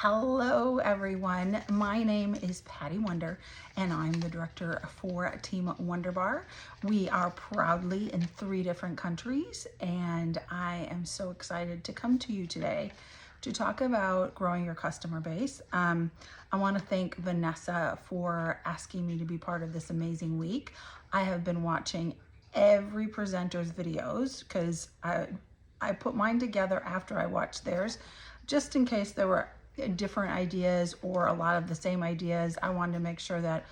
Hello everyone, my name is Patty Wonder and I'm the director for Team Wonder Bar. We are proudly in 3 different countries and I am so excited to come to you today to talk about growing your customer base. I want to thank Vanessa for asking me to be part of this amazing week. I have been watching every presenter's videos because I put mine together after I watched theirs just in case there were different ideas or a lot of the same ideas. I wanted to make sure that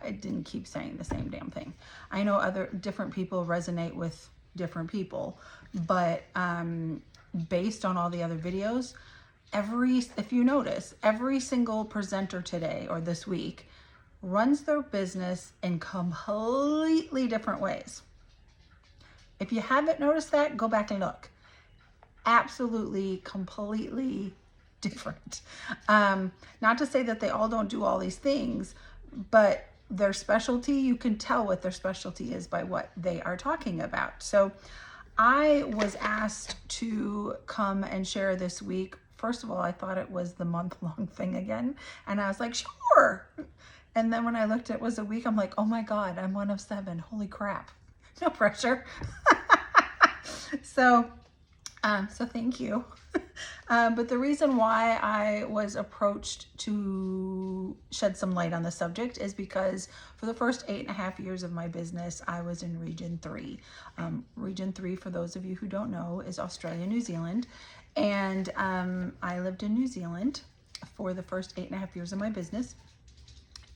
I didn't keep saying the same damn thing. I know other different people resonate with different people, but based on all the other videos, if you notice, every single presenter today or this week runs their business in completely different ways. If you haven't noticed that, go back and look. Absolutely, completely different. Not to say that they all don't do all these things, but their specialty, you can tell what their specialty is by what they are talking about. So I was asked to come and share this week. First of all, I thought it was the month-long thing again, and I was like, sure. And then when I looked, it was a week, I'm like, oh my God, I'm one of 7. Holy crap. No pressure. So thank you. But the reason why I was approached to shed some light on the subject is because for the first 8.5 years of my business, I was in Region 3. Region 3, for those of you who don't know, is Australia, New Zealand. And I lived in New Zealand for the first 8.5 years of my business.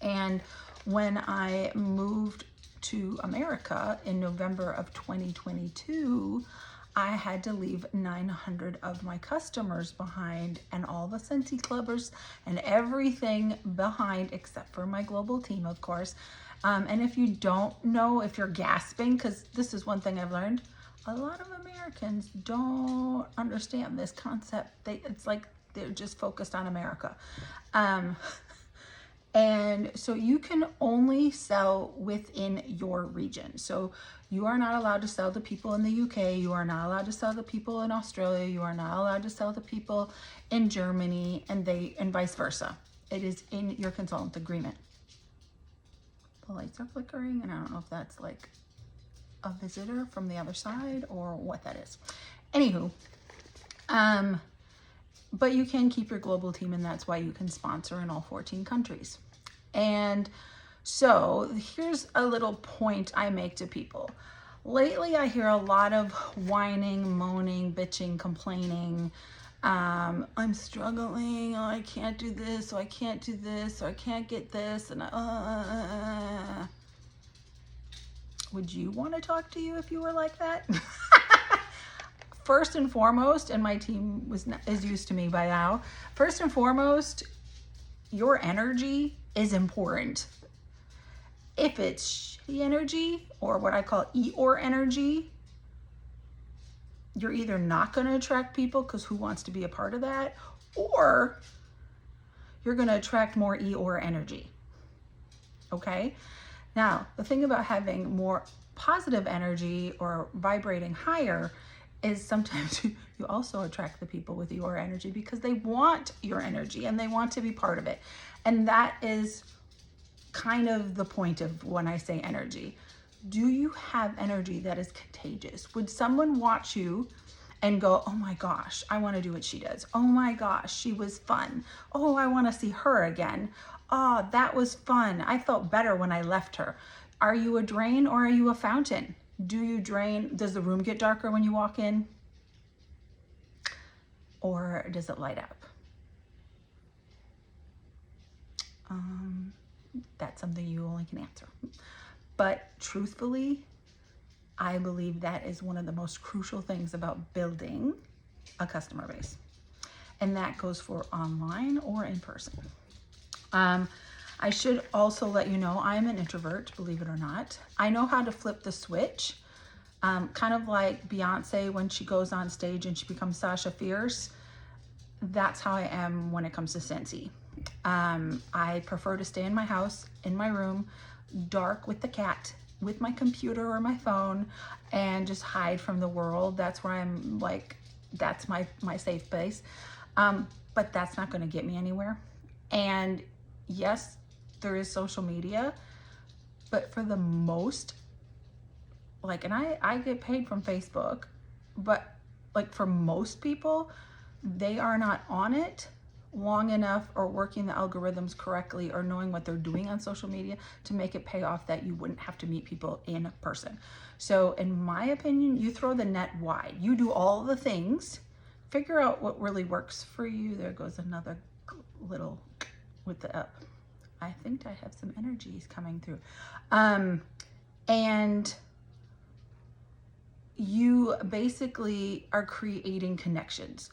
And when I moved to America in November of 2022, I had to leave 900 of my customers behind and all the Scentsy Clubbers and everything behind except for my global team, of course. And if you don't know, if you're gasping, because this is one thing I've learned, a lot of Americans don't understand this concept. It's like they're just focused on America. And so you can only sell within your region. So you are not allowed to sell to people in the UK. You are not allowed to sell to people in Australia. You are not allowed to sell to people in Germany and vice versa. It is in your consultant agreement. The lights are flickering and I don't know if that's like a visitor from the other side or what that is. Anywho, but you can keep your global team and that's why you can sponsor in all 14 countries. And so here's a little point I make to people. Lately, I hear a lot of whining, moaning, bitching, complaining. I'm struggling, oh, I can't do this, or I can't do this, or I can't get this, and would you want to talk to you if you were like that? First and foremost, and my team is used to me by now, first and foremost, your energy is important. If it's shitty energy or what I call Eeyore energy, you're either not going to attract people because who wants to be a part of that, or you're going to attract more Eeyore energy. Okay? Now, the thing about having more positive energy or vibrating higher is sometimes you also attract the people with your energy because they want your energy and they want to be part of it. And that is kind of the point of when I say energy. Do you have energy that is contagious? Would someone watch you and go, oh my gosh, I want to do what she does. Oh my gosh, she was fun. Oh, I want to see her again. Oh, that was fun. I felt better when I left her. Are you a drain or are you a fountain? Do you drain? Does the room get darker when you walk in? Or does it light up? That's something you only can answer. But truthfully, I believe that is one of the most crucial things about building a customer base. And that goes for online or in person. I should also let you know I'm an introvert, believe it or not. I know how to flip the switch, kind of like Beyonce when she goes on stage and she becomes Sasha Fierce. That's how I am when it comes to Scentsy. I prefer to stay in my house, in my room, dark with the cat, with my computer or my phone, and just hide from the world. That's where I'm like, that's my safe place. but that's not going to get me anywhere. And yes, there is social media, but for the most, like, and I get paid from Facebook, but like for most people, they are not on it long enough or working the algorithms correctly or knowing what they're doing on social media to make it pay off that you wouldn't have to meet people in person. So in my opinion, you throw the net wide. You do all the things, figure out what really works for you. There goes another little with the up. I think I have some energies coming through. And you basically are creating connections.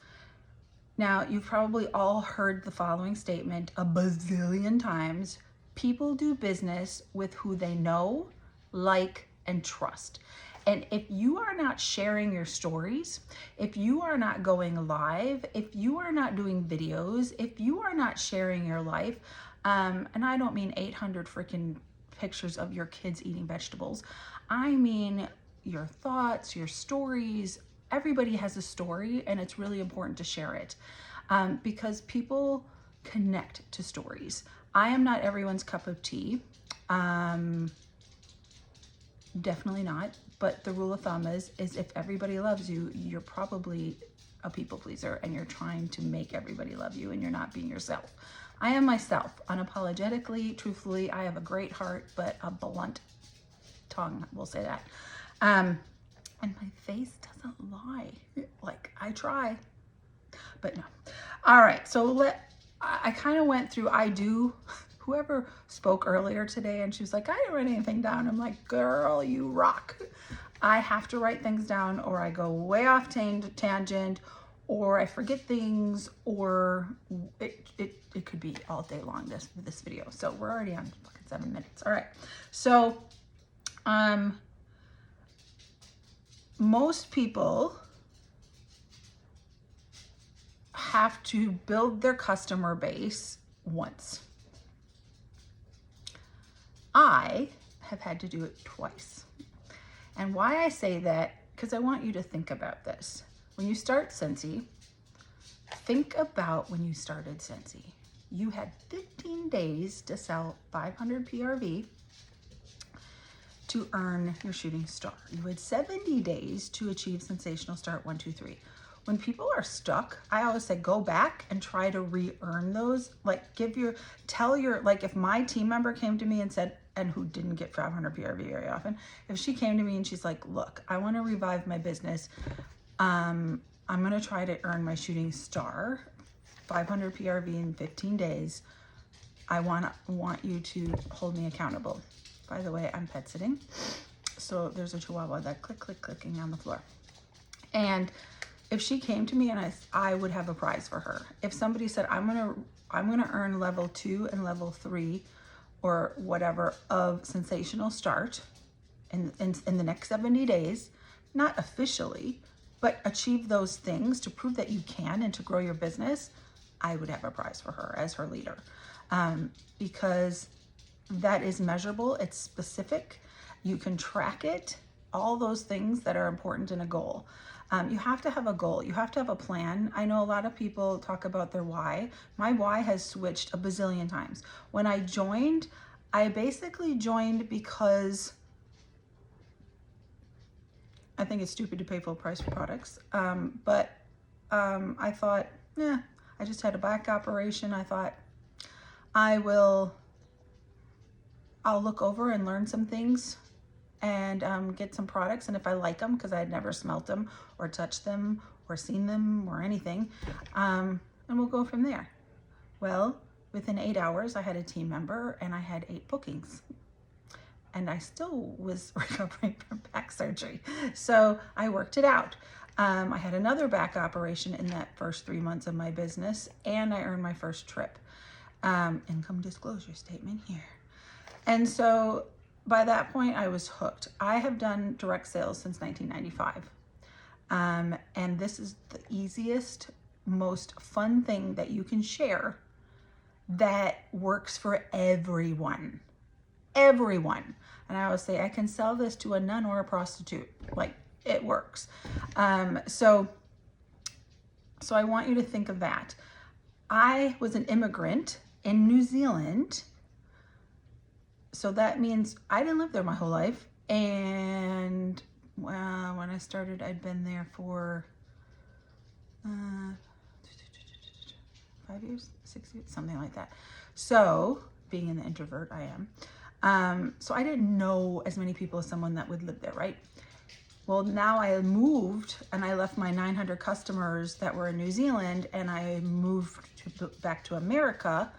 Now, you've probably all heard the following statement a bazillion times. People do business with who they know, like, and trust. And if you are not sharing your stories, if you are not going live, if you are not doing videos, if you are not sharing your life, and I don't mean 800 freaking pictures of your kids eating vegetables. I mean your thoughts, your stories. Everybody has a story, and it's really important to share it because people connect to stories. I am not everyone's cup of tea. Definitely not. But the rule of thumb is if everybody loves you, you're probably a people pleaser and you're trying to make everybody love you and you're not being yourself. I am myself, unapologetically, truthfully. I have a great heart, but a blunt tongue, we'll say that. And my face doesn't lie. Like, I try, but no. All right, so I kind of went through, whoever spoke earlier today and she was like, I didn't write anything down. I'm like, girl, you rock. I have to write things down or I go way off tangent or I forget things or it could be all day long, this video. So we're already on fucking 7 minutes. All right. So, most people have to build their customer base once. I have had to do it twice. And why I say that, because I want you to think about this. When you start Scentsy, think about when you started Scentsy. You had 15 days to sell 500 PRV to earn your shooting star. You had 70 days to achieve sensational start 1, 2, 3. When people are stuck, I always say go back and try to re-earn those. Like if my team member came to me and said, and who didn't get 500 PRV very often, if she came to me and she's like, look, I want to revive my business. I'm going to try to earn my shooting star, 500 PRV in 15 days. I want you to hold me accountable. By the way, I'm pet sitting. So there's a chihuahua that clicking on the floor. And if she came to me and I would have a prize for her. If somebody said, I'm gonna earn level 2 and level 3 or whatever of sensational start in the next 70 days, not officially, but achieve those things to prove that you can and to grow your business, I would have a prize for her as her leader. Because that is measurable, it's specific, you can track it, all those things that are important in a goal. You have to have a goal, you have to have a plan. I know a lot of people talk about their why. My why has switched a bazillion times. When I joined, I basically joined because I think it's stupid to pay full price for products. But I thought, I just had a back operation. I thought I'll look over and learn some things and get some products. And if I like them, because I had never smelt them or touched them or seen them or anything, and we'll go from there. Well, within 8 hours, I had a team member and I had 8 bookings. And I still was recovering from back surgery. So I worked it out. I had another back operation in that first 3 months of my business, and I earned my first trip. Income disclosure statement here. And so by that point, I was hooked. I have done direct sales since 1995. And this is the easiest, most fun thing that you can share that works for everyone. Everyone. And I always say, I can sell this to a nun or a prostitute. Like, it works. So I want you to think of that. I was an immigrant in New Zealand. So that means I didn't live there my whole life. And when I started, I'd been there for 5 years, 6 years, something like that. So being an introvert, I am. So I didn't know as many people as someone that would live there, right? Well, now I moved and I left my 900 customers that were in New Zealand and I moved back to America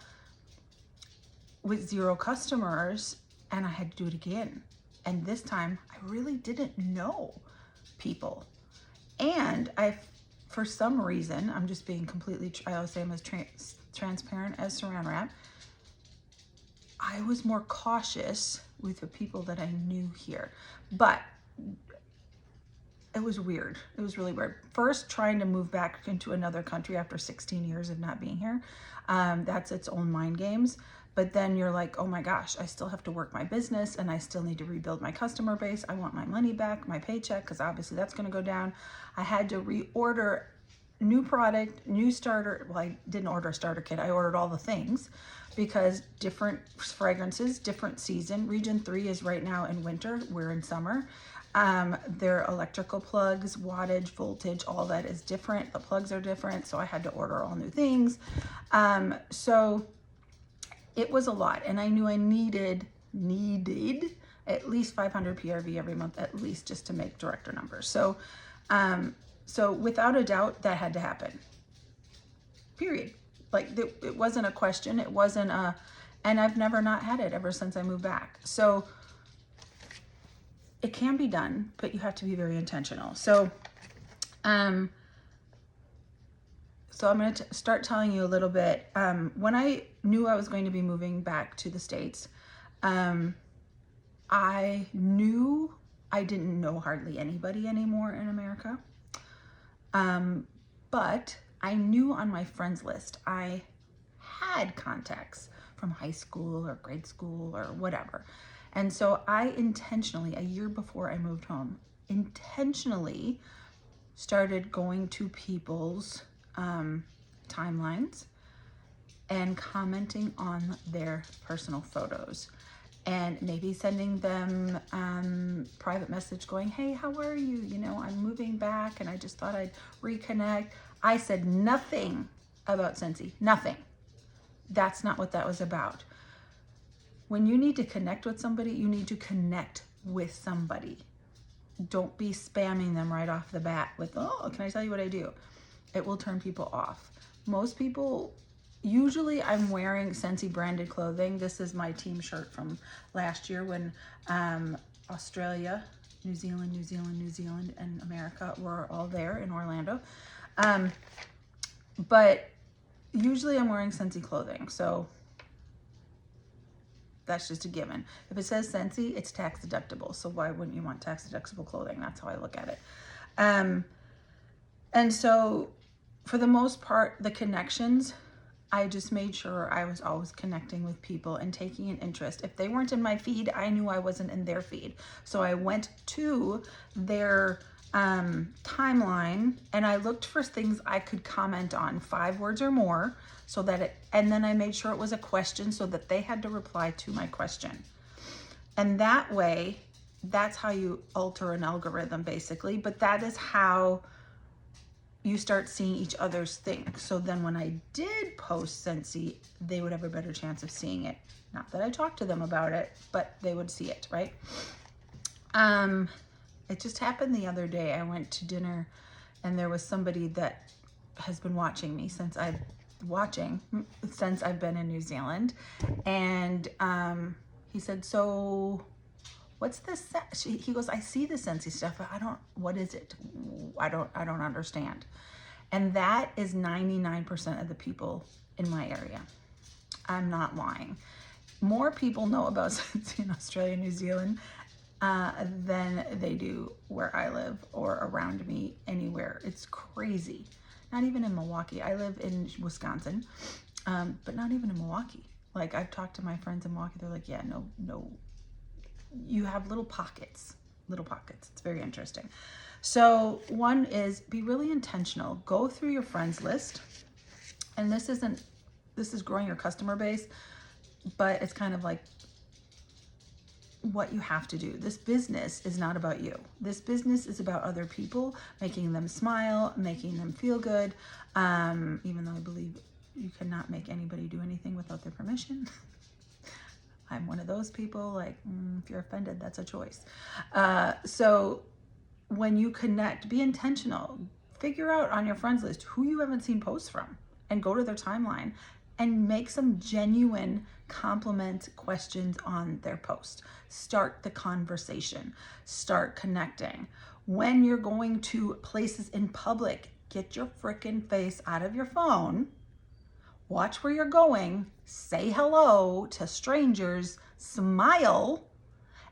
with 0 customers, and I had to do it again. And this time I really didn't know people. And for some reason, I'm just being completely, I always say I'm as transparent as saran wrap. I was more cautious with the people that I knew here. But it was weird. It was really weird. First, trying to move back into another country after 16 years of not being here. That's its own mind games. But then you're like, oh my gosh, I still have to work my business and I still need to rebuild my customer base. I want my money back, my paycheck, because obviously that's going to go down. I had to reorder new product, new starter. Well, I didn't order a starter kit. I ordered all the things because different fragrances, different season. Region 3 is right now in winter. We're in summer. Their electrical plugs, wattage, voltage, all that is different. The plugs are different. So I had to order all new things. So it was a lot. And I knew I needed at least 500 PRV every month, at least, just to make director numbers. So, so without a doubt, that had to happen. Period. Like it wasn't a question. It wasn't and I've never not had it ever since I moved back. So it can be done, but you have to be very intentional. So, so I'm going to start telling you a little bit. When I knew I was going to be moving back to the States, I knew I didn't know hardly anybody anymore in America. But I knew on my friends list, I had contacts from high school or grade school or whatever. And so I intentionally, a year before I moved home, intentionally started going to people's timelines and commenting on their personal photos and maybe sending them private message going, hey, how are you? You know, I'm moving back and I just thought I'd reconnect. I said nothing about Scentsy, nothing. That's not what that was about. When you need to connect with somebody, you need to connect with somebody. Don't be spamming them right off the bat with, oh, can I tell you what I do? It will turn people off. Most people, usually I'm wearing Scentsy branded clothing. This is my team shirt from last year when Australia, New Zealand, and America were all there in Orlando. But usually I'm wearing Scentsy clothing. So that's just a given. If it says Scentsy, it's tax deductible. So why wouldn't you want tax deductible clothing? That's how I look at it. And so for the most part, the connections, I just made sure I was always connecting with people and taking an interest. If they weren't in my feed, I knew I wasn't in their feed. So I went to their timeline and I looked for things I could comment on, 5 words or more, so that and then I made sure it was a question so that they had to reply to my question. And that way, that's how you alter an algorithm basically, but that is how you start seeing each other's things. So then when I did post Scentsy, they would have a better chance of seeing it. Not that I talked to them about it, but they would see it, right? It just happened the other day. I went to dinner and there was somebody that has been watching me since I've been in New Zealand. And he said, so what's this? He goes, I see the Scentsy stuff, but what is it? I don't understand. And that is 99% of the people in my area. I'm not lying. More people know about Scentsy in Australia and New Zealand than they do where I live or around me anywhere. It's crazy. Not even in Milwaukee. I live in Wisconsin, but not even in Milwaukee. Like I've talked to my friends in Milwaukee. They're like, yeah, no. You have little pockets. It's very interesting. So one is be really intentional. Go through your friends list. And this is growing your customer base, but it's kind of like what you have to do. This business is not about you. This business is about other people, making them smile, making them feel good. Even though I believe you cannot make anybody do anything without their permission. I'm one of those people, like, if you're offended, that's a choice. So when you connect, be intentional. Figure out on your friends list who you haven't seen posts from and go to their timeline and make some genuine compliment questions on their post. Start the conversation. Start connecting. When you're going to places in public, get your frickin' face out of your phone. Watch where you're going. Say hello to strangers. Smile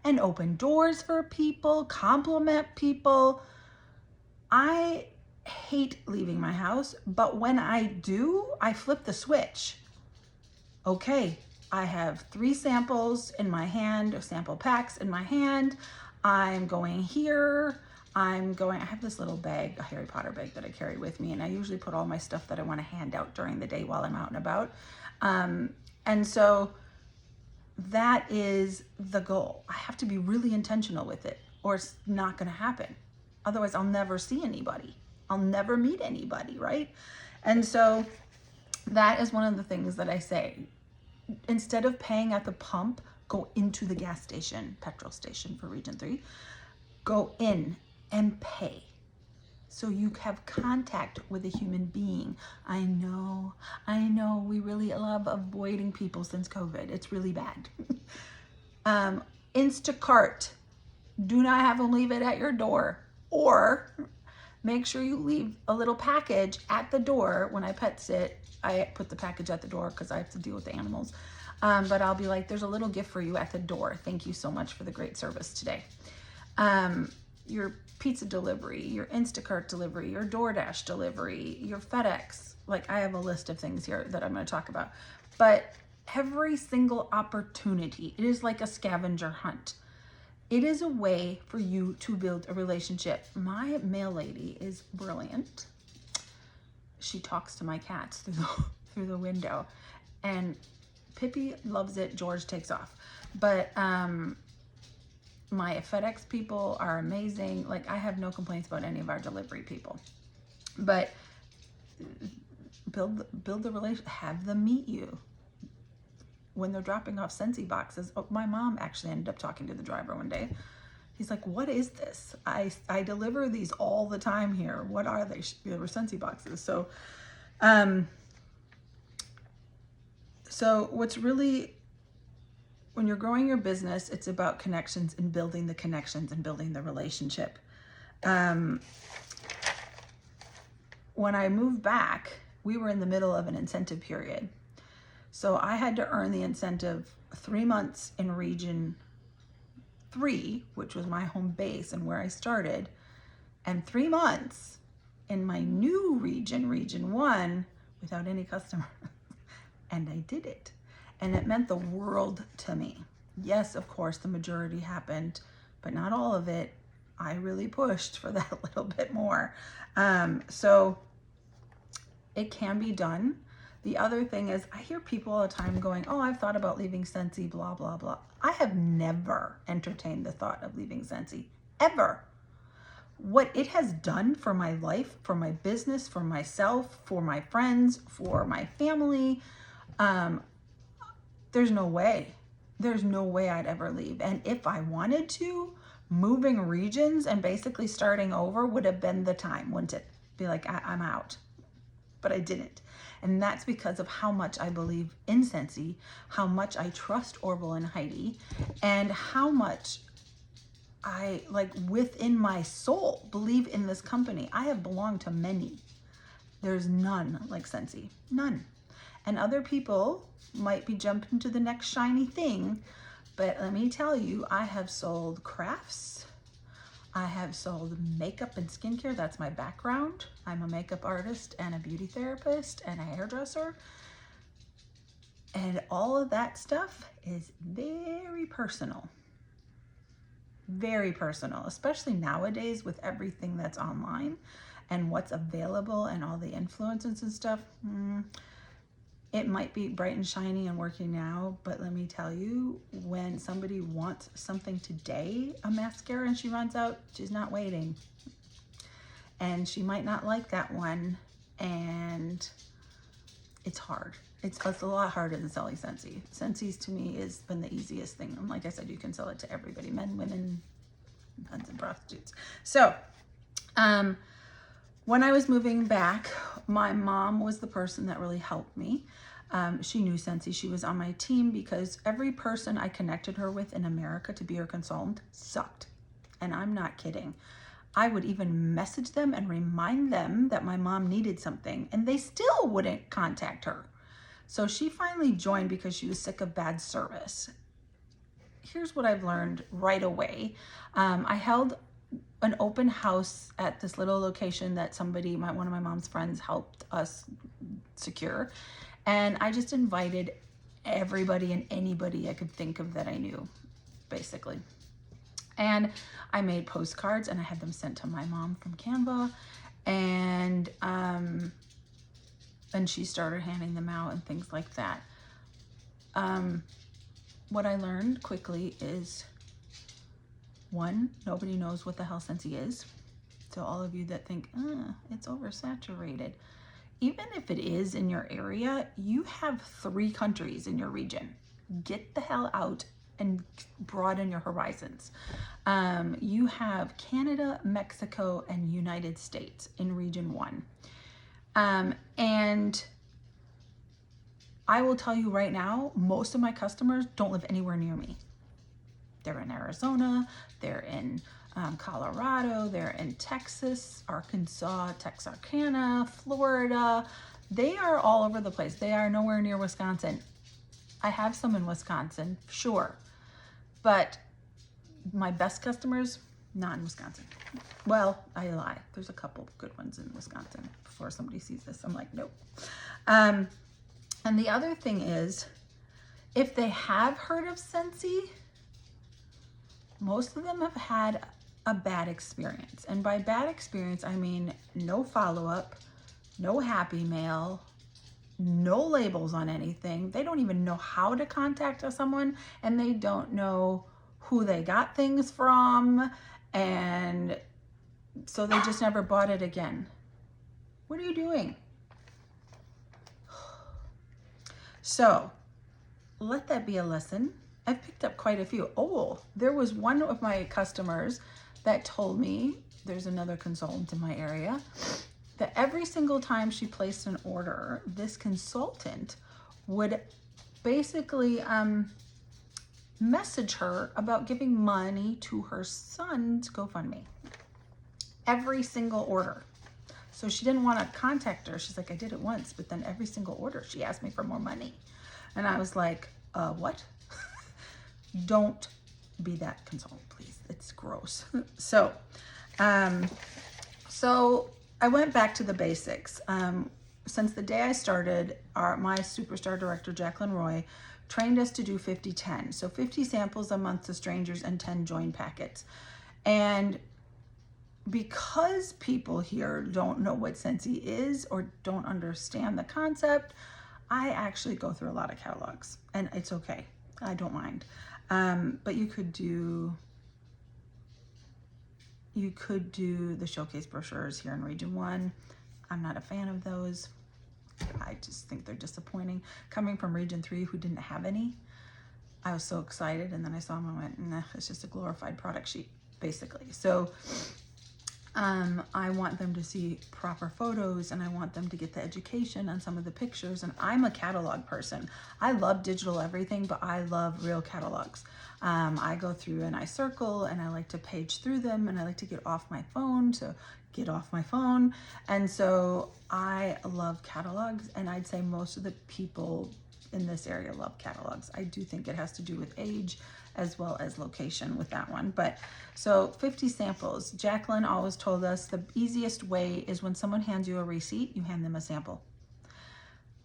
and open doors for people. Compliment people. I hate leaving my house, but when I do, I flip the switch. Okay, I have 3 samples in my hand, or sample packs in my hand. I'm going here. I have this little bag, a Harry Potter bag that I carry with me, and I usually put all my stuff that I want to hand out during the day while I'm out and about. And so that is the goal. I have to be really intentional with it, or it's not going to happen. Otherwise, I'll never see anybody. I'll never meet anybody, right? And so that is one of the things that I say. Instead of paying at the pump, go into the gas station, petrol station for Region 3. Go in and pay. So you have contact with a human being. I know, we really love avoiding people since COVID. It's really bad. Instacart. Do not have them leave it at your door. Or make sure you leave a little package at the door. When I pet sit, I put the package at the door because I have to deal with the animals. But I'll be like, there's a little gift for you at the door. Thank you so much for the great service today. Your pizza delivery, your Instacart delivery, your DoorDash delivery, your FedEx. Like, I have a list of things here that I'm going to talk about. But every single opportunity, it is like a scavenger hunt. It is a way for you to build a relationship. My mail lady is brilliant. She talks to my cats through the window, and Pippi loves it. George takes off. But my FedEx people are amazing. Like, I have no complaints about any of our delivery people. But build the relationship. Have them meet you when they're dropping off Scentsy boxes. Oh, my mom actually ended up talking to the driver one day. He's like, what is this? I deliver these all the time here. What are they? They were Scentsy boxes. So, so what's really, when you're growing your business, it's about connections and building the connections and building the relationship. When I moved back, we were in the middle of an incentive period. So I had to earn the incentive 3 months in Region 3, which was my home base and where I started, and 3 months in my new region, Region 1, without any customer. And I did it. And it meant the world to me. Yes, of course, the majority happened, but not all of it. I really pushed for that little bit more. So it can be done. The other thing is, I hear people all the time going, oh, I've thought about leaving Scentsy, blah, blah, blah. I have never entertained the thought of leaving Scentsy, ever. What it has done for my life, for my business, for myself, for my friends, for my family, there's no way. There's no way I'd ever leave. And if I wanted to, moving regions and basically starting over would have been the time, wouldn't it? Be like, I'm out. But I didn't. And that's because of how much I believe in Scentsy, how much I trust Orville and Heidi, and how much I, like, within my soul, believe in this company. I have belonged to many. There's none like Scentsy. None. And other people might be jumping to the next shiny thing, but let me tell you, I have sold crafts. I have sold makeup and skincare. That's my background. I'm a makeup artist and a beauty therapist and a hairdresser. And all of that stuff is very personal. Very personal, especially nowadays with everything that's online and what's available and all the influencers and stuff. It might be bright and shiny and working now, but let me tell you, when somebody wants something today, a mascara, and she runs out, she's not waiting. And she might not like that one, and it's hard. It's a lot harder than selling Scentsy. Scentsy to me has been the easiest thing. And like I said, you can sell it to everybody, men, women, nuns, and prostitutes. So, when I was moving back, my mom was the person that really helped me. She knew Scentsy. She was on my team because every person I connected her with in America to be her consultant sucked. And I'm not kidding. I would even message them and remind them that my mom needed something, and they still wouldn't contact her. So she finally joined because she was sick of bad service. Here's what I've learned right away. I held an open house at this little location that one of my mom's friends helped us secure. And I just invited everybody and anybody I could think of that I knew, basically. And I made postcards and I had them sent to my mom from Canva, and she started handing them out and things like that. What I learned quickly is, one, nobody knows what the hell Scentsy is. So all of you that think, it's oversaturated, even if it is in your area, you have 3 countries in your region. Get the hell out and broaden your horizons. You have Canada, Mexico, and United States in region 1. And I will tell you right now, most of my customers don't live anywhere near me. They're in Arizona, they're in Colorado, they're in Texas, Arkansas, Texarkana, Florida. They are all over the place. They are nowhere near Wisconsin. I have some in Wisconsin, sure. But my best customers, not in Wisconsin. Well, I lie. There's a couple good ones in Wisconsin. Before somebody sees this, I'm like, nope. And the other thing is, if they have heard of Scentsy, most of them have had a bad experience. And by bad experience, I mean no follow-up, no happy mail, no labels on anything. They don't even know how to contact someone, and they don't know who they got things from, and so they just never bought it again. What are you doing? So let that be a lesson. I've picked up quite a few. Oh, there was one of my customers that told me, there's another consultant in my area, that every single time she placed an order, this consultant would basically message her about giving money to her son's GoFundMe. Every single order. So she didn't want to contact her. She's like, I did it once, but then every single order she asked me for more money. And I was like, what? Don't be that consultant, please. It's gross. So I went back to the basics. Since the day I started, my superstar director, Jacqueline Roy, trained us to do 50-10. So 50 samples a month to strangers and 10 join packets. And because people here don't know what Scentsy is or don't understand the concept, I actually go through a lot of catalogs, and it's okay. I don't mind. But you could do the showcase brochures here in Region 1. I'm not a fan of those. I just think they're disappointing. Coming from Region 3, who didn't have any, I was so excited, and then I saw them and went, nah, it's just a glorified product sheet, basically. So I want them to see proper photos, and I want them to get the education on some of the pictures. And I'm a catalog person. I love digital everything, but I love real catalogs. I go through and I circle, and I like to page through them, and I like to get off my phone. And so I love catalogs, and I'd say most of the people in this area love catalogs. I do think it has to do with age as well as location with that one. But so 50 samples. Jacqueline always told us the easiest way is when someone hands you a receipt, you hand them a sample.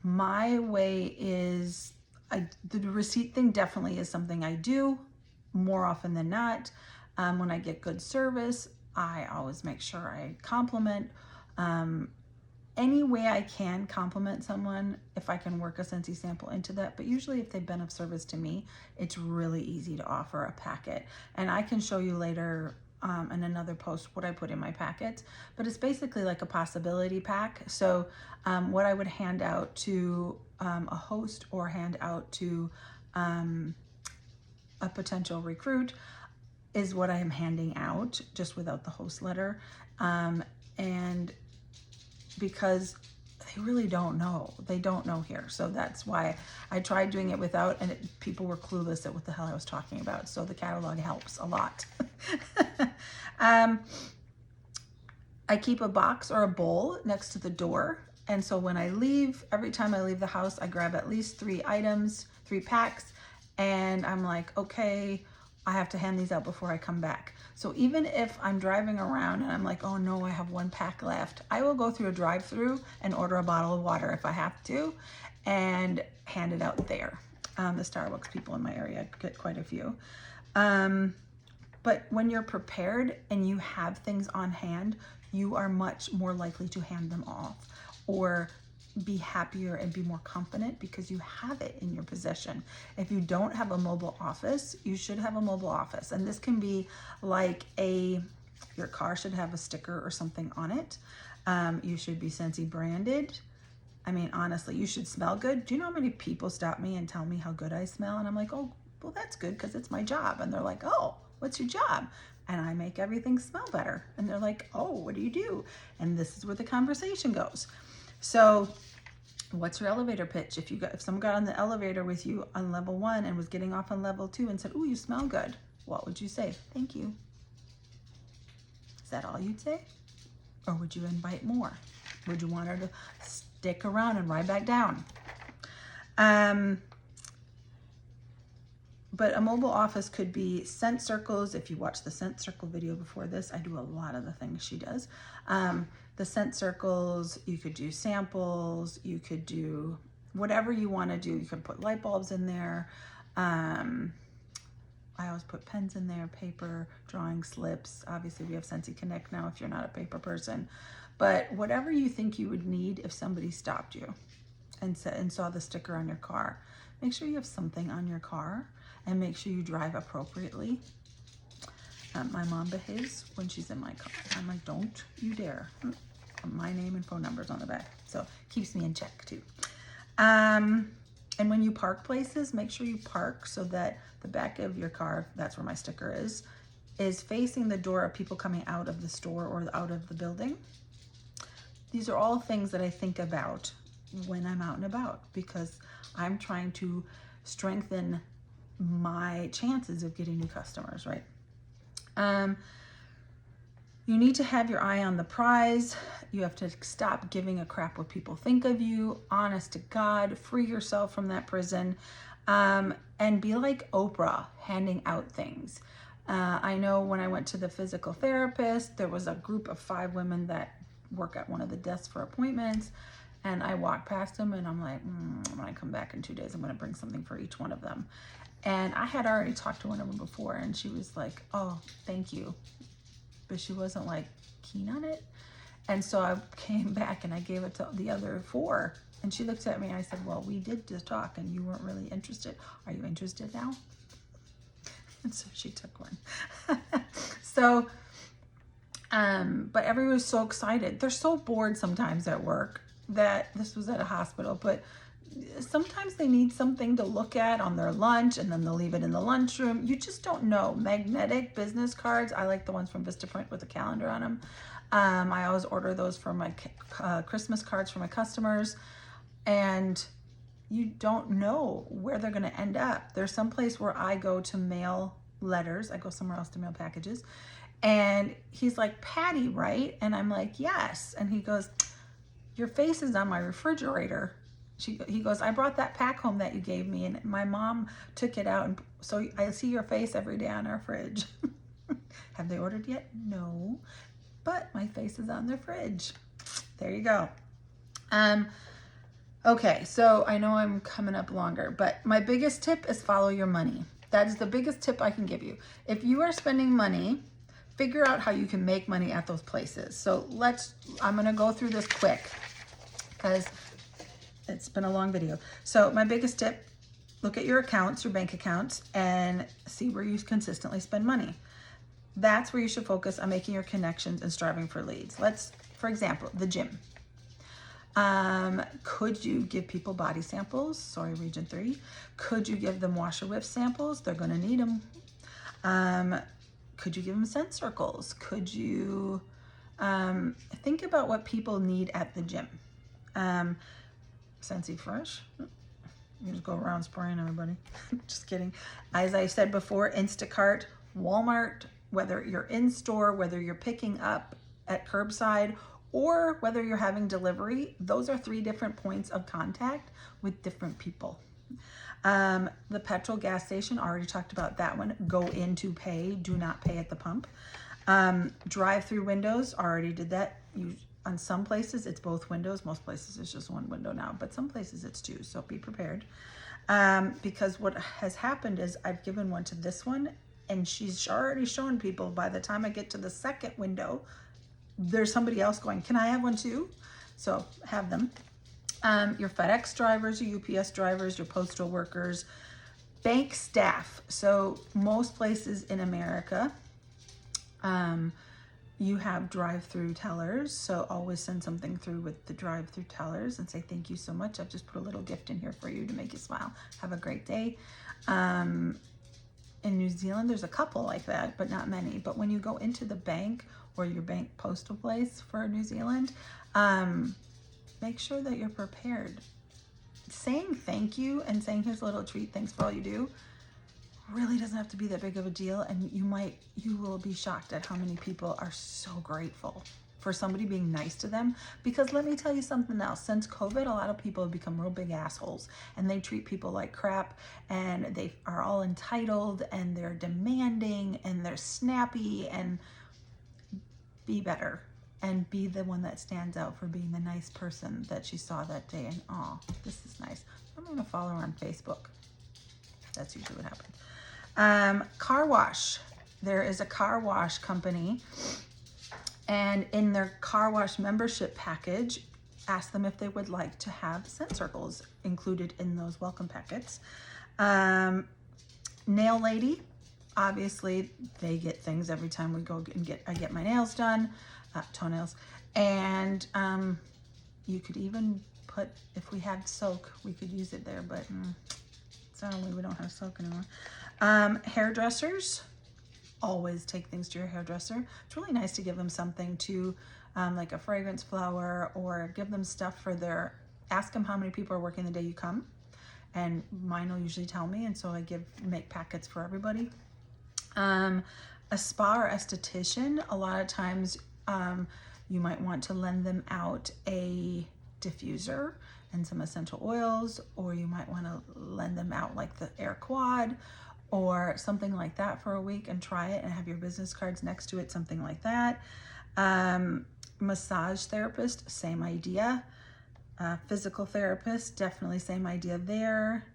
My way is, the receipt thing definitely is something I do more often than not. When I get good service, I always make sure I compliment. any way I can compliment someone, if I can work a Scentsy sample into that. But usually if they've been of service to me, it's really easy to offer a packet. And I can show you later in another post what I put in my packets. But it's basically like a possibility pack. So what I would hand out to a host or hand out to a potential recruit is what I am handing out, just without the host letter. And because they really don't know. They don't know here. So that's why I tried doing it without, and people were clueless at what the hell I was talking about. So the catalog helps a lot. I keep a box or a bowl next to the door. And so when I leave, every time I leave the house, I grab at least 3 items, 3 packs. And I'm like, okay, I have to hand these out before I come back. So even if I'm driving around and I'm like, oh no, I have 1 pack left, I will go through a drive-through and order a bottle of water if I have to and hand it out there. The Starbucks people in my area get quite a few. But when you're prepared and you have things on hand, you are much more likely to hand them off or be happier and be more confident because you have it in your possession. If you don't have a mobile office, you should have a mobile office. And this can be like your car should have a sticker or something on it. You should be Scentsy branded. I mean, honestly, you should smell good. Do you know how many people stop me and tell me how good I smell? And I'm like, oh, well, that's good because it's my job. And they're like, oh, what's your job? And I make everything smell better. And they're like, oh, what do you do? And this is where the conversation goes. So what's your elevator pitch? If someone got on the elevator with you on level 1 and was getting off on level 2 and said, "Ooh, you smell good," what would you say? Thank you. Is that all you'd say? Or would you invite more? Would you want her to stick around and ride back down? But a mobile office could be scent circles. If you watch the scent circle video before this, I do a lot of the things she does. The scent circles, you could do samples, you could do whatever you want to do. You can put light bulbs in there. I always put pens in there, paper, drawing slips. Obviously, we have Scentsy Connect now if you're not a paper person. But whatever you think you would need if somebody stopped you and saw the sticker on your car, make sure you have something on your car and make sure you drive appropriately. My mom behaves when she's in my car. I'm like, don't you dare. My name and phone number's on the back. So keeps me in check too. And when you park places, make sure you park so that the back of your car, that's where my sticker is facing the door of people coming out of the store or out of the building. These are all things that I think about when I'm out and about because I'm trying to strengthen my chances of getting new customers, right? You need to have your eye on the prize. You have to stop giving a crap what people think of you. Honest to God, free yourself from that prison, and be like Oprah, handing out things. I know when I went to the physical therapist, there was a group of 5 women that work at one of the desks for appointments, and I walked past them and I'm like, when I come back in 2 days, I'm going to bring something for each one of them. And I had already talked to one of them before, and she was like, oh, thank you. But she wasn't like keen on it. And so I came back and I gave it to the other 4. And she looked at me and I said, well, we did just talk and you weren't really interested. Are you interested now? And so she took one. So, but everyone was so excited. They're so bored sometimes at work. That this was at a hospital, but sometimes they need something to look at on their lunch and then they'll leave it in the lunchroom. You just don't know. Magnetic business cards. I like the ones from Vistaprint with a calendar on them. I always order those for my Christmas cards for my customers. And you don't know where they're going to end up. There's some place where I go to mail letters. I go somewhere else to mail packages. And he's like, Patty, right? And I'm like, yes. And he goes, your face is on my refrigerator. He goes, I brought that pack home that you gave me and my mom took it out. And so I see your face every day on our fridge. Have they ordered yet? No, but my face is on their fridge. There you go. Okay, so I know I'm coming up longer, but my biggest tip is follow your money. That is the biggest tip I can give you. If you are spending money, figure out how you can make money at those places. So I'm gonna go through this quick. because it's been a long video. So my biggest tip, look at your accounts, your bank accounts, and see where you consistently spend money. That's where you should focus on making your connections and striving for leads. Let's, for example, the gym. Could you give people body samples? Sorry, Region 3. Could you give them washer whiff samples? They're going to need them. Could you give them scent circles? Could you think about what people need at the gym? Scentsy Fresh. You just go around spraying everybody. Just kidding. As I said before, Instacart, Walmart, whether you're in store, whether you're picking up at curbside, or whether you're having delivery, those are 3 different points of contact with different people. The petrol gas station, already talked about that one. Go in to pay, do not pay at the pump. Drive-through windows, already did that. On some places, it's both windows. Most places, it's just one window now, but some places it's 2, so be prepared. Because what has happened is I've given one to this one, and she's already shown people by the time I get to the second window, there's somebody else going, can I have one too? So have them. Your FedEx drivers, your UPS drivers, your postal workers, bank staff. So most places in America, you have drive-through tellers. So always send something through with the drive-through tellers and say, thank you so much. I've just put a little gift in here for you to make you smile. Have a great day. In New Zealand, there's a couple like that, but not many. But when you go into the bank or your bank postal place for New Zealand, make sure that you're prepared. Saying thank you and saying here's a little treat, thanks for all you do, really doesn't have to be that big of a deal. And you will be shocked at how many people are so grateful for somebody being nice to them. Because let me tell you something else. Since COVID, a lot of people have become real big assholes and they treat people like crap, and they are all entitled and they're demanding and they're snappy. And be better and be the one that stands out for being the nice person that she saw that day. And oh, this is nice. I'm going to follow her on Facebook. That's usually what happens. Car wash. There is a car wash company, and in their car wash membership package, ask them if they would like to have scent circles included in those welcome packets. Nail lady, obviously they get things every time we go and I get my nails done, toenails. And you could even put, if we had soak, we could use it there, but sadly we don't have soak anymore. Hairdressers, always take things to your hairdresser. It's really nice to give them something to, like a fragrance flower, or give them stuff for ask them how many people are working the day you come. And mine will usually tell me, and so I make packets for everybody. A spa or esthetician, a lot of times you might want to lend them out a diffuser and some essential oils, or you might want to lend them out like the Air Quad or something like that for a week and try it and have your business cards next to it, something like that. Massage therapist, same idea. Physical therapist, definitely same idea there.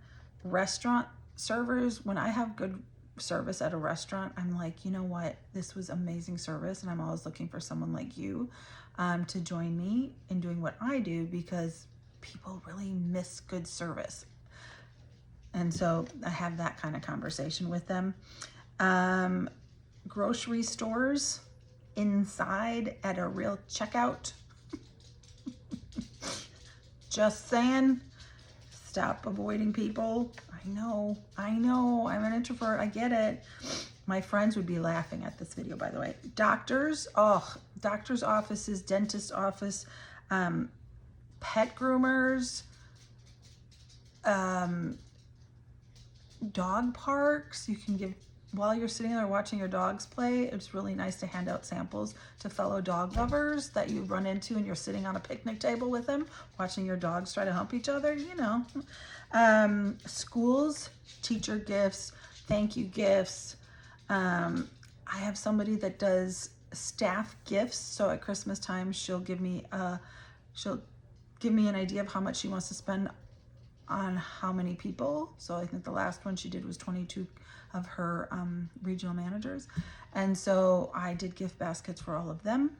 Restaurant servers, when I have good service at a restaurant, I'm like, you know what, this was amazing service, and I'm always looking for someone like you to join me in doing what I do, because people really miss good service. And so I have that kind of conversation with them. Grocery stores, inside at a real checkout. Just saying, stop avoiding people. I know, I'm an introvert, I get it. My friends would be laughing at this video, by the way. Doctors, doctor's offices, dentist office, pet groomers, dog parks. You can give, while you're sitting there watching your dogs play, it's really nice to hand out samples to fellow dog lovers that you run into and you're sitting on a picnic table with them, watching your dogs try to hump each other, you know. Schools, teacher gifts, thank you gifts. I have somebody that does staff gifts. So at Christmas time, she'll give me an idea of how much she wants to spend on how many people. So I think the last one she did was 22 of her regional managers. And so I did gift baskets for all of them.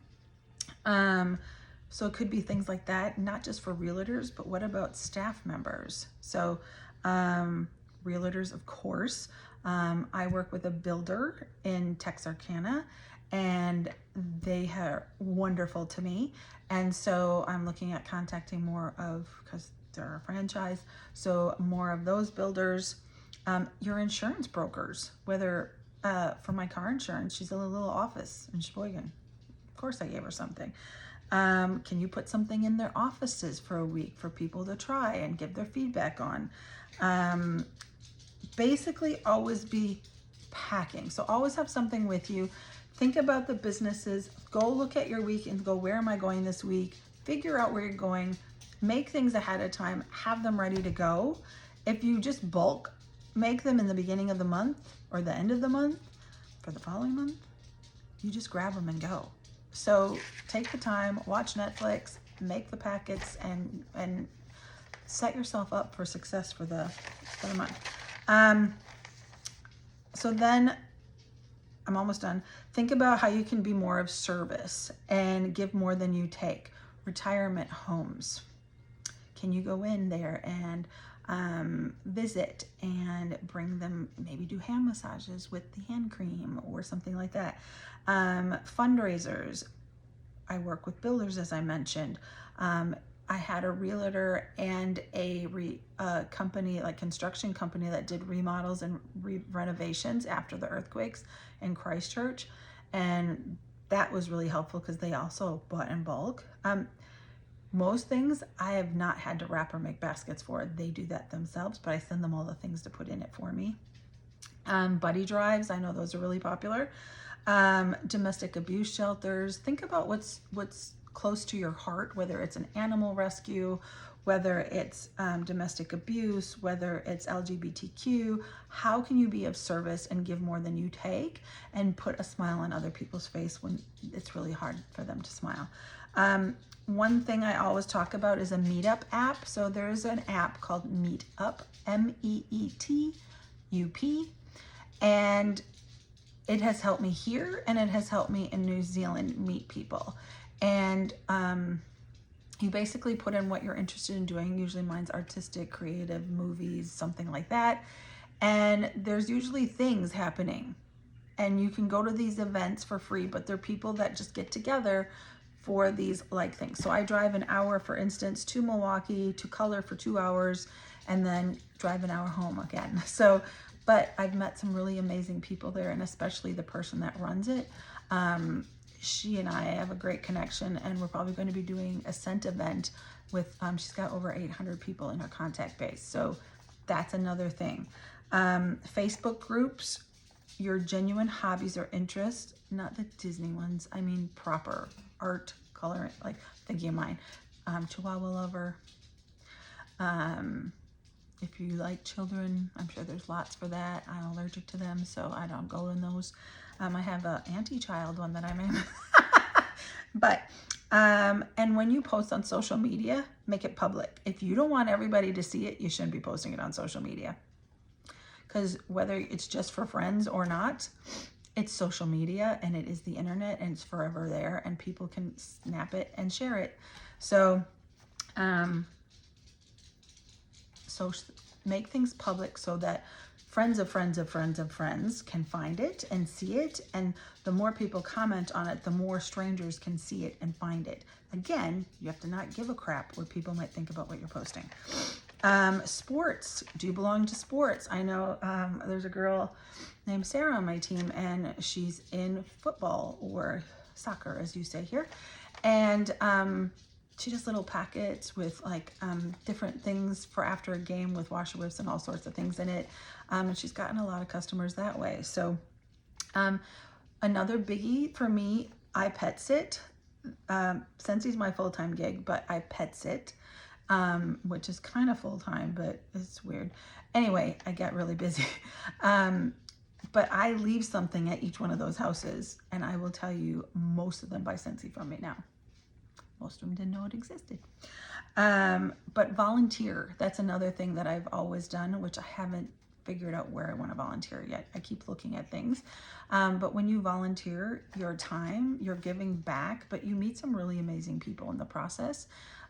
So it could be things like that, not just for realtors, but what about staff members? So realtors, of course. I work with a builder in Texarkana, and they are wonderful to me. And so I'm looking at contacting more of, because they're a franchise, so more of those builders. Your insurance brokers, whether for my car insurance, she's in a little office in Sheboygan. Of course I gave her something. Can you put something in their offices for a week for people to try and give their feedback on? Basically always be packing. So always have something with you. Think about the businesses. Go look at your week and go, where am I going this week? Figure out where you're going. Make things ahead of time. Have them ready to go. If you just bulk, make them in the beginning of the month or the end of the month for the following month. You just grab them and go. So take the time, watch Netflix, make the packets, and set yourself up for success for the month. So then I'm almost done. Think about how you can be more of service and give more than you take. Retirement homes. Can you go in there and visit and bring them, maybe do hand massages with the hand cream or something like that. Fundraisers. I work with builders, as I mentioned. I had a realtor and a company, like construction company, that did remodels and renovations after the earthquakes in Christchurch. And that was really helpful because they also bought in bulk. Most things I have not had to wrap or make baskets for. They do that themselves, but I send them all the things to put in it for me. Buddy drives, I know those are really popular. Domestic abuse shelters. Think about what's close to your heart, whether it's an animal rescue, whether it's domestic abuse, whether it's LGBTQ. How can you be of service and give more than you take and put a smile on other people's face when it's really hard for them to smile? One thing I always talk about is a Meetup app. So there's an app called Meetup, MEETUP, and it has helped me here, and it has helped me in New Zealand meet people. And you basically put in what you're interested in doing. Usually mine's artistic, creative, movies, something like that. And there's usually things happening. And you can go to these events for free, but they're people that just get together for these like things. So I drive an hour, for instance, to Milwaukee to color for 2 hours, and then drive an hour home again. So, but I've met some really amazing people there, and especially the person that runs it. She and I have a great connection, and we're probably going to be doing a scent event with, she's got over 800 people in her contact base. So that's another thing. Facebook groups, your genuine hobbies or interests, not the Disney ones. I mean, proper art, coloring, like thinking of mine. Chihuahua lover. If you like children, I'm sure there's lots for that. I'm allergic to them, so I don't go in those. I have an anti-child one that I'm in. But, and when you post on social media, make it public. If you don't want everybody to see it, you shouldn't be posting it on social media. Because whether it's just for friends or not, it's social media, and it is the internet, and it's forever there, and people can snap it and share it. So, so make things public so that friends of friends of friends of friends can find it and see it. And the more people comment on it, the more strangers can see it and find it. Again, you have to not give a crap what people might think about what you're posting. Sports. Do you belong to sports? I know there's a girl named Sarah on my team, and she's in football, or soccer, as you say here. And she does little packets with like different things for after a game with washer whips and all sorts of things in it. And she's gotten a lot of customers that way. So another biggie for me, I pet sit. Scentsy's my full-time gig, but I pet sit, which is kind of full-time, but it's weird. Anyway, I get really busy. But I leave something at each one of those houses, and I will tell you, most of them buy Scentsy from me now. Most of them didn't know it existed. But volunteer, that's another thing that I've always done, which I haven't figured out where I want to volunteer yet. I keep looking at things. But when you volunteer your time, you're giving back, but you meet some really amazing people in the process.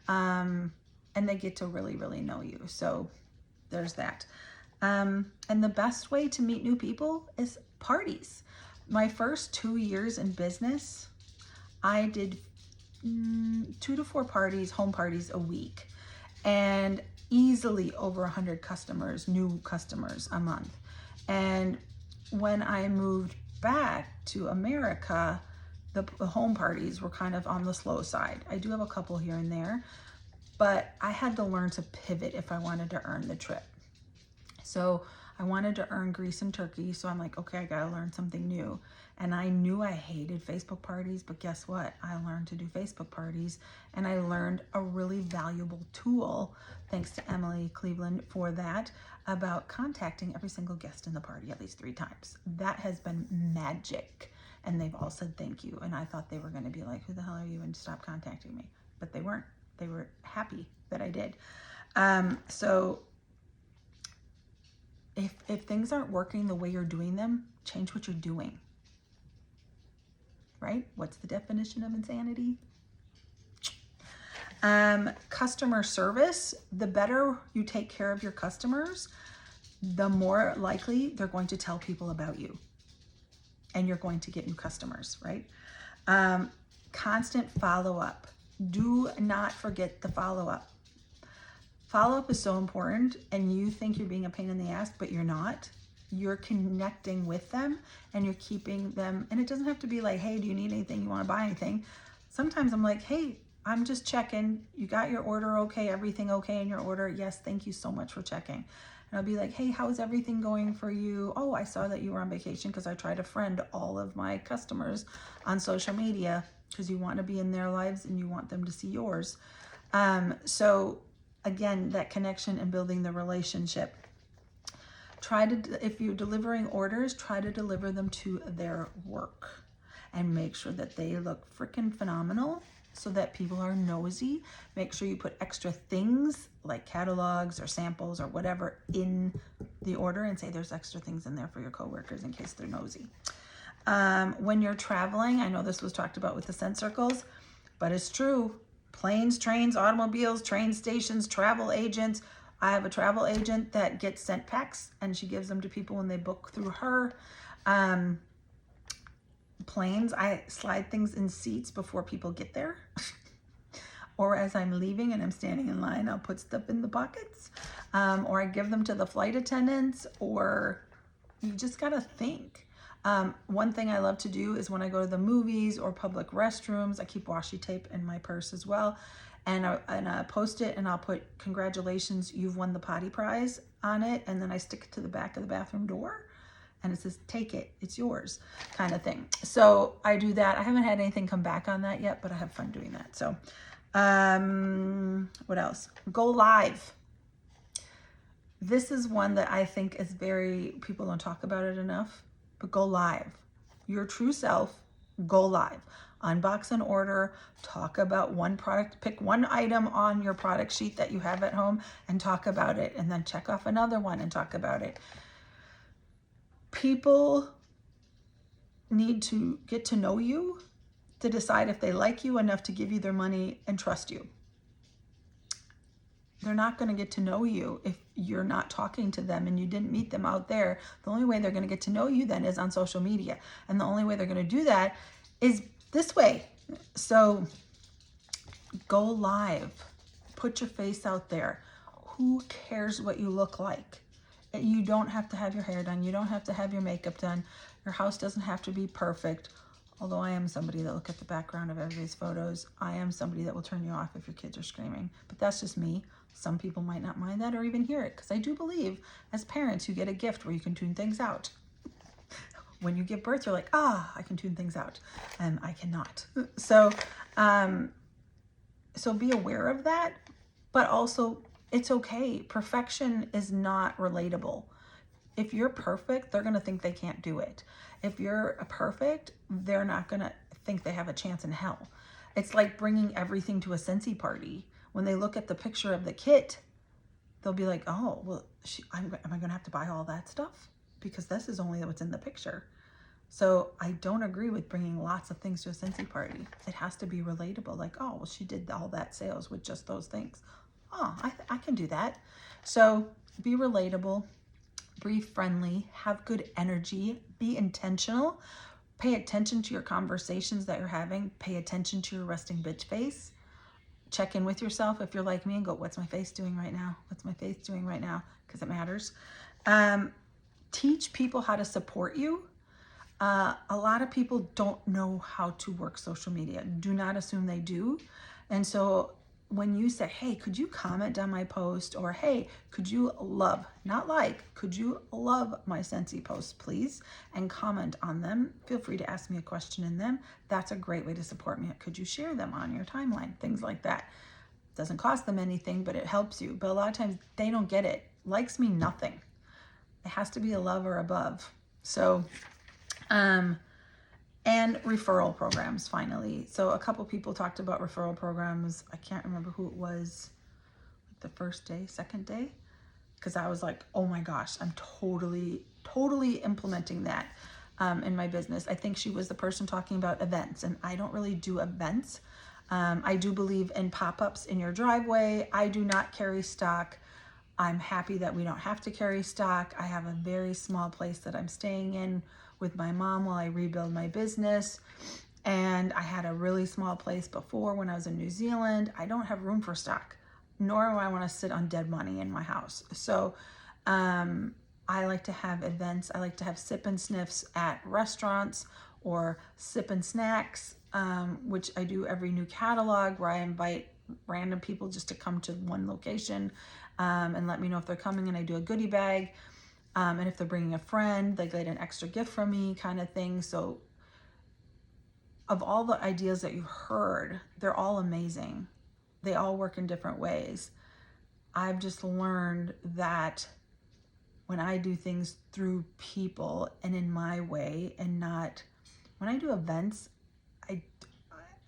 And they get to really, really know you. So there's that. And the best way to meet new people is parties. My first 2 years in business, I did 2 to 4 parties, home parties a week, and easily over 100 customers, new customers a month. And when I moved back to America, the home parties were kind of on the slow side. I do have a couple here and there, but I had to learn to pivot if I wanted to earn the trip. So I wanted to earn Greece and Turkey. So I'm like, okay, I got to learn something new. And I knew I hated Facebook parties, but guess what? I learned to do Facebook parties, and I learned a really valuable tool, thanks to Emily Cleveland for that, about contacting every single guest in the party at least 3 times. That has been magic. And they've all said thank you. And I thought they were going to be like, who the hell are you? And stop contacting me. But they weren't. They were happy that I did. So if things aren't working the way you're doing them, change what you're doing. Right? What's the definition of insanity? Customer service. The better you take care of your customers, the more likely they're going to tell people about you. And you're going to get new customers, right? Constant follow-up. Do not forget the follow-up. Follow-up is so important, and you think you're being a pain in the ass, but you're not. You're connecting with them, and you're keeping them, and it doesn't have to be like, hey, do you need anything? You want to buy anything? Sometimes I'm like, hey, I'm just checking. You got your order okay? Everything okay in your order? Yes, thank you so much for checking. And I'll be like, hey, how's everything going for you? Oh, I saw that you were on vacation, because I try to friend all of my customers on social media, because you want to be in their lives and you want them to see yours. So again, that connection and building the relationship. If you're delivering orders, try to deliver them to their work and make sure that they look freaking phenomenal so that people are nosy. Make sure you put extra things like catalogs or samples or whatever in the order, and say there's extra things in there for your coworkers in case they're nosy. When you're traveling, I know this was talked about with the scent circles, but it's true. Planes, trains, automobiles, train stations, travel agents. I have a travel agent that gets scent packs, and she gives them to people when they book through her. Planes, I slide things in seats before people get there. Or as I'm leaving and I'm standing in line, I'll put stuff in the pockets. Or I give them to the flight attendants, or you just gotta think. One thing I love to do is when I go to the movies or public restrooms, I keep washi tape in my purse as well. And I post it, and I'll put, congratulations, you've won the potty prize on it. And then I stick it to the back of the bathroom door, and it says, take it, it's yours, kind of thing. So I do that. I haven't had anything come back on that yet, but I have fun doing that. So what else? Go live. This is one that I think is people don't talk about it enough, but go live. Your true self, go live. Unbox an order, talk about one product, pick one item on your product sheet that you have at home and talk about it, and then check off another one and talk about it. People need to get to know you to decide if they like you enough to give you their money and trust you. They're not going to get to know you if you're not talking to them and you didn't meet them out there. The only way they're going to get to know you then is on social media. And the only way they're going to do that is this way. So go live. Put your face out there. Who cares what you look like? You don't have to have your hair done. You don't have to have your makeup done. Your house doesn't have to be perfect. Although I am somebody that look at the background of everybody's photos. I am somebody that will turn you off if your kids are screaming. But that's just me. Some people might not mind that or even hear it, because I do believe as parents you get a gift where you can tune things out. When you give birth, you're like, I can tune things out, and I cannot. So be aware of that, but also it's okay. Perfection is not relatable. If you're perfect, they're going to think they can't do it. If you're perfect, they're not going to think they have a chance in hell. It's like bringing everything to a Scentsy party. When they look at the picture of the kit, they'll be like, oh, well, am I going to have to buy all that stuff? Because this is only what's in the picture. So I don't agree with bringing lots of things to a Scentsy party. It has to be relatable. Like, oh, well, she did all that sales with just those things. Oh, I can do that. So be relatable, be friendly, have good energy, be intentional, pay attention to your conversations that you're having, pay attention to your resting bitch face. Check in with yourself if you're like me and go, what's my face doing right now? What's my face doing right now? Because it matters. Teach people how to support you. A lot of people don't know how to work social media. Do not assume they do. And so when you say, hey, could you comment on my post? Or, hey, could you love, not like, could you love my Scentsy posts, please? And comment on them. Feel free to ask me a question in them. That's a great way to support me. Could you share them on your timeline? Things like that. Doesn't cost them anything, but it helps you. But a lot of times they don't get it. Likes mean nothing. It has to be a love or above. So, and referral programs, finally. So a couple people talked about referral programs. I can't remember who it was, like the first day, second day, because I was like, oh my gosh, I'm totally implementing that in my business. I think she was the person talking about events, and I don't really do events. I do believe in pop-ups in your driveway. I do not carry stock. I'm happy that we don't have to carry stock. I have a very small place that I'm staying in with my mom while I rebuild my business. And I had a really small place before when I was in New Zealand. I don't have room for stock, nor do I want to sit on dead money in my house. So I like to have events. I like to have sip and sniffs at restaurants or sip and snacks, which I do every new catalog, where I invite random people just to come to one location and let me know if they're coming, and I do a goodie bag. And if they're bringing a friend, they get an extra gift from me, kind of thing. So of all the ideas that you've heard, they're all amazing. They all work in different ways. I've just learned that when I do things through people and in my way, and not when I do events,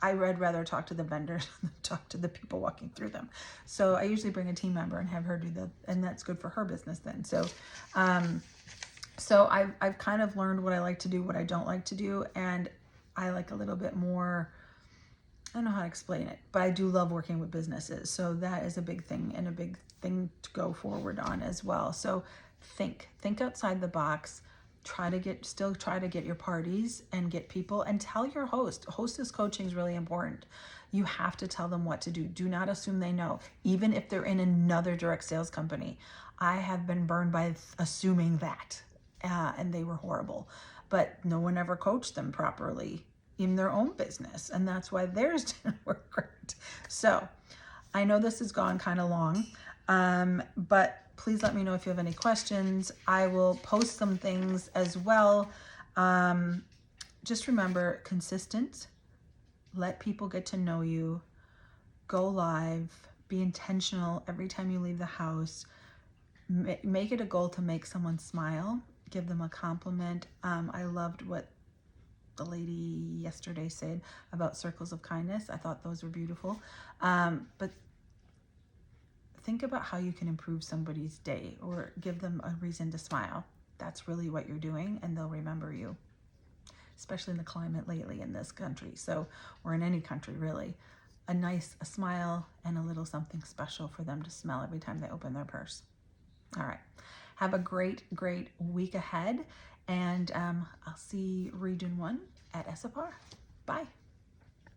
I'd rather talk to the vendors than talk to the people walking through them. So I usually bring a team member and have her do and that's good for her business then. So, I've kind of learned what I like to do, what I don't like to do. And I like a little bit more, I don't know how to explain it, but I do love working with businesses. So that is a big thing, and a big thing to go forward on as well. So think outside the box. Try to get your parties and get people, and tell your hostess coaching is really important. You have to tell them what to do. Do not assume they know, even if they're in another direct sales company. I have been burned by assuming that, and they were horrible, but no one ever coached them properly in their own business. And that's why theirs didn't work great. So I know this has gone kind of long, but please let me know if you have any questions. I will post some things as well. Just remember, consistent, let people get to know you, go live, be intentional every time you leave the house, make it a goal to make someone smile, give them a compliment. I loved what the lady yesterday said about circles of kindness. I thought those were beautiful. But think about how you can improve somebody's day or give them a reason to smile. That's really what you're doing, and they'll remember you, especially in the climate lately in this country. So, or in any country really, a smile and a little something special for them to smell every time they open their purse. All right. Have a great week ahead, and I'll see Region 1 at SFR. Bye.